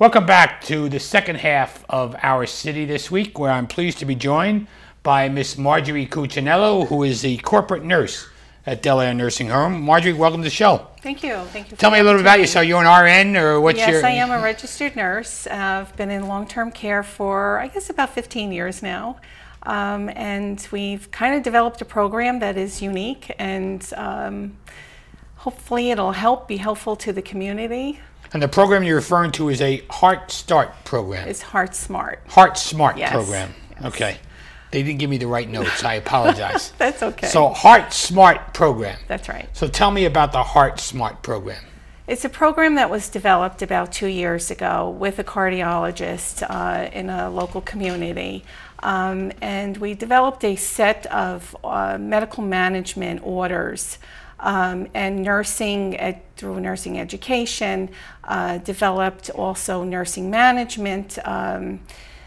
Welcome back to the second half of Our City this week, where I'm pleased to be joined by Miss Marjorie Cuccinello, who is the corporate nurse at Del Air Nursing Home. Marjorie, welcome to the show. Thank you. Thank you. Tell me a little bit about yourself. You're an RN, or what's your... Yes, I am a registered nurse. I've been in long-term care for, I guess, about 15 years now. And we've kind of developed a program that is unique, and hopefully it'll be helpful to the community. And the program you're referring to is a Heart Start program. It's Heart Smart. Heart Smart Yes. program. Yes. Okay. They didn't give me the right notes. I apologize. That's okay. So Heart Smart program. That's right. So tell me about the Heart Smart program. It's a program that was developed about 2 years ago with a cardiologist in a local community. And we developed a set of medical management orders and through nursing education, developed also nursing management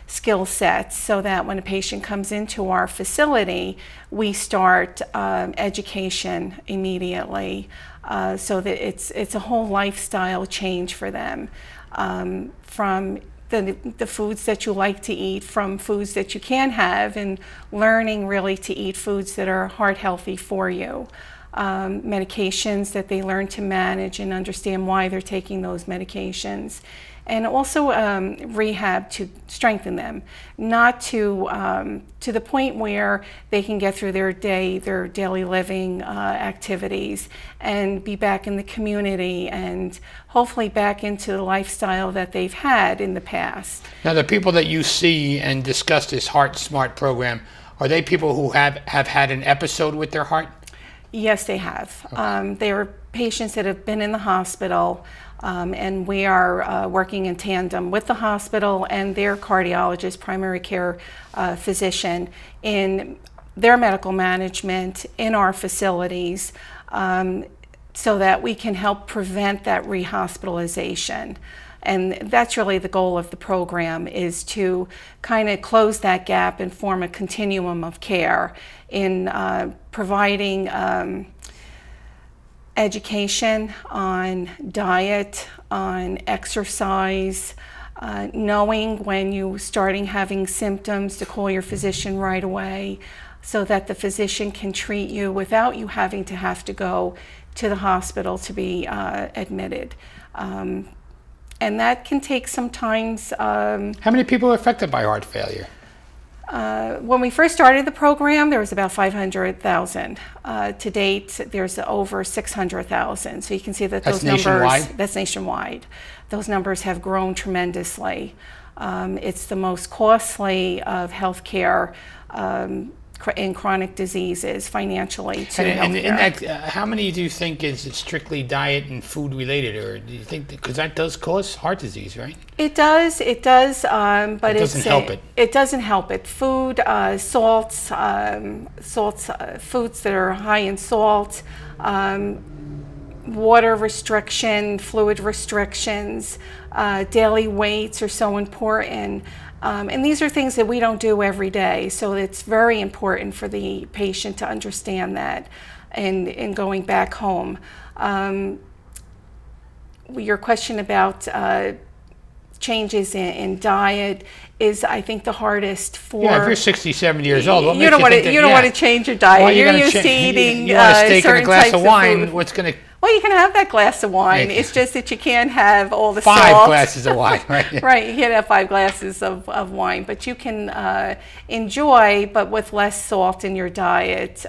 skill sets, so that when a patient comes into our facility, we start education immediately, so that it's a whole lifestyle change for them, from the foods that you like to eat, from foods that you can have, and learning really to eat foods that are heart healthy for you. Medications that they learn to manage and understand why they're taking those medications, and also rehab to strengthen them, not to the point where they can get through their daily living activities and be back in the community and hopefully back into the lifestyle that they've had in the past. Now, the people that you see and discuss this Heart Smart program, are they people who have had an episode with their heart? Yes, they have. Okay. They are patients that have been in the hospital, and we are working in tandem with the hospital and their cardiologist, primary care physician, in their medical management in our facilities, so that we can help prevent that rehospitalization. And that's really the goal of the program, is to kind of close that gap and form a continuum of care in providing education on diet, on exercise, knowing when you're starting having symptoms to call your physician right away, so that the physician can treat you without you having to go to the hospital to be admitted. And that can take sometimes... How many people are affected by heart failure? When we first started the program, there was about 500,000. To date, there's over 600,000. So you can see that those numbers... Nationwide? That's nationwide. Those numbers have grown tremendously. It's the most costly of healthcare in chronic diseases financially to healthcare. How many do you think is strictly diet and food related, or do you think, because that does cause heart disease, right? It does, but it doesn't help it. It doesn't help it. Food, salts, foods that are high in salt, water restriction, fluid restrictions, daily weights are so important. And these are things that we don't do every day, so it's very important for the patient to understand that in going back home. Your question about changes in diet is, I think, the hardest for... Yeah, if you're 60, 70 years old, you don't want to change your diet. Well, you're used to eating you want a steak and a glass of wine, food. what's going to... Well, you can have that glass of wine. It's just that you can't have all the salt. 5 glasses of wine, right? Right, you can't have 5 glasses of wine, but you can enjoy, but with less salt in your diet,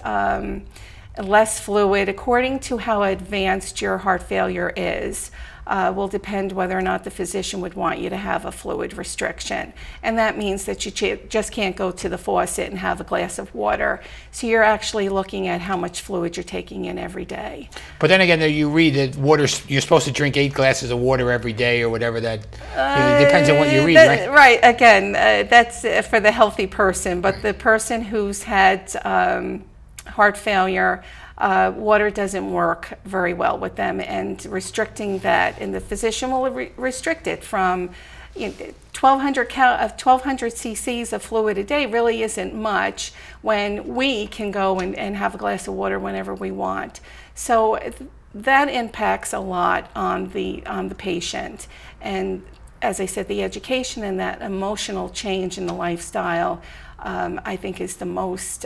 less fluid, according to how advanced your heart failure is. Will depend whether or not the physician would want you to have a fluid restriction. And that means that you just can't go to the faucet and have a glass of water. So you're actually looking at how much fluid you're taking in every day. But then again, you read that you're supposed to drink 8 glasses of water every day, or whatever that, it depends on what you read, right? Right, again, that's for the healthy person, but the person who's had heart failure, water doesn't work very well with them, and restricting that, and the physician will restrict it from 1,200 cc's of fluid a day really isn't much when we can go and have a glass of water whenever we want. So that impacts a lot on the patient, and as I said, the education and that emotional change in the lifestyle, I think is the most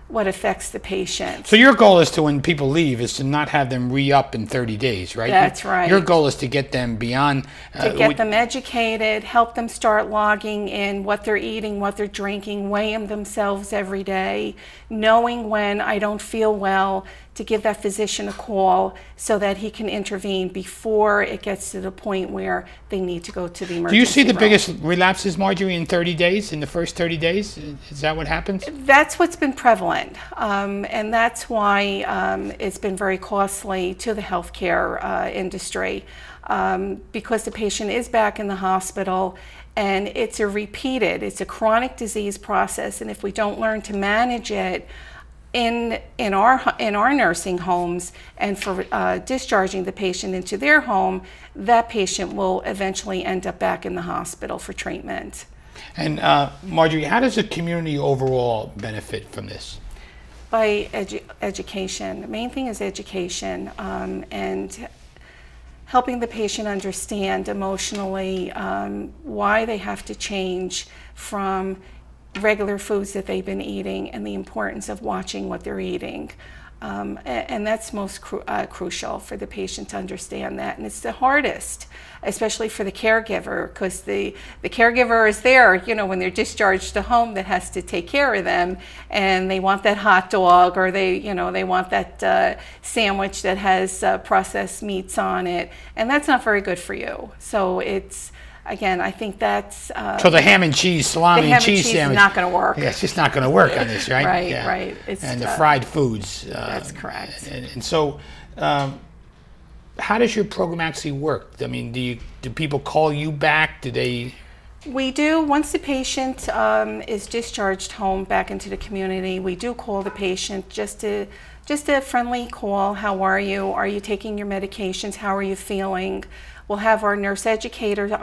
what affects the patient. So your goal is to, when people leave, is to not have them re-up in 30 days, right? That's right. Your goal is to get them beyond... to get them educated, help them start logging in what they're eating, what they're drinking, weighing themselves every day, knowing when I don't feel well, to give that physician a call so that he can intervene before it gets to the point where they need to go to the emergency Do you see the room. biggest relapses, Marjorie, in 30 days, in the first 30 days? Is that what happens? That's what's been prevalent, and that's why it's been very costly to the healthcare industry, because the patient is back in the hospital, and it's a chronic disease process, and if we don't learn to manage it in our nursing homes and for discharging the patient into their home, that patient will eventually end up back in the hospital for treatment. And Marjorie, how does the community overall benefit from this? By education. The main thing is education, and helping the patient understand emotionally why they have to change from regular foods that they've been eating, and the importance of watching what they're eating. And that's most crucial for the patient to understand that. And it's the hardest, especially for the caregiver, because the caregiver is there, you know, when they're discharged to home, that has to take care of them, and they want that hot dog, or they want that sandwich that has processed meats on it, and that's not very good for you. So it's, again, I think that's... so the ham and cheese, salami and cheese sandwich... is not going to work. Yeah, it's just not going to work on this, right? Right, yeah. right. And the fried foods. That's correct. And so, how does your program actually work? I mean, do people call you back? Do they... We do. Once the patient is discharged home back into the community, we do call the patient, just a friendly call. How are you? Are you taking your medications? How are you feeling? We'll have our nurse educator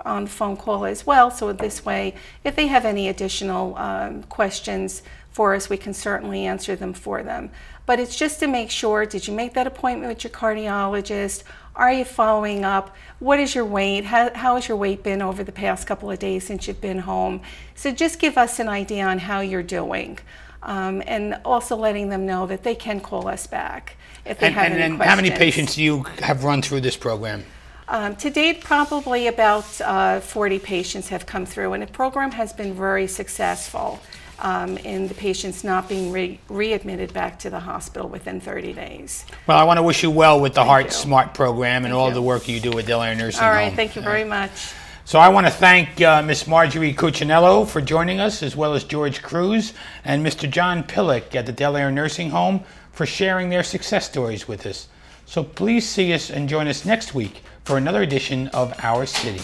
on the phone call as well, so this way, if they have any additional questions for us, we can certainly answer them for them. But it's just to make sure, did you make that appointment with your cardiologist? Are you following up? What is your weight? How has your weight been over the past couple of days since you've been home? So just give us an idea on how you're doing. And also letting them know that they can call us back if they have any questions. How many patients do you have run through this program? To date, probably about 40 patients have come through, and the program has been very successful in the patients not being readmitted back to the hospital within 30 days. Well, I want to wish you well with the Heart you. Smart program and Thank all you. the work you do at Del Air Nursing Home. All right, thank you very much. So I want to thank Miss Marjorie Cuccinello for joining us, as well as George Cruz and Mr. John Pillock at the Del Air Nursing Home for sharing their success stories with us. So please see us and join us next week for another edition of Our City.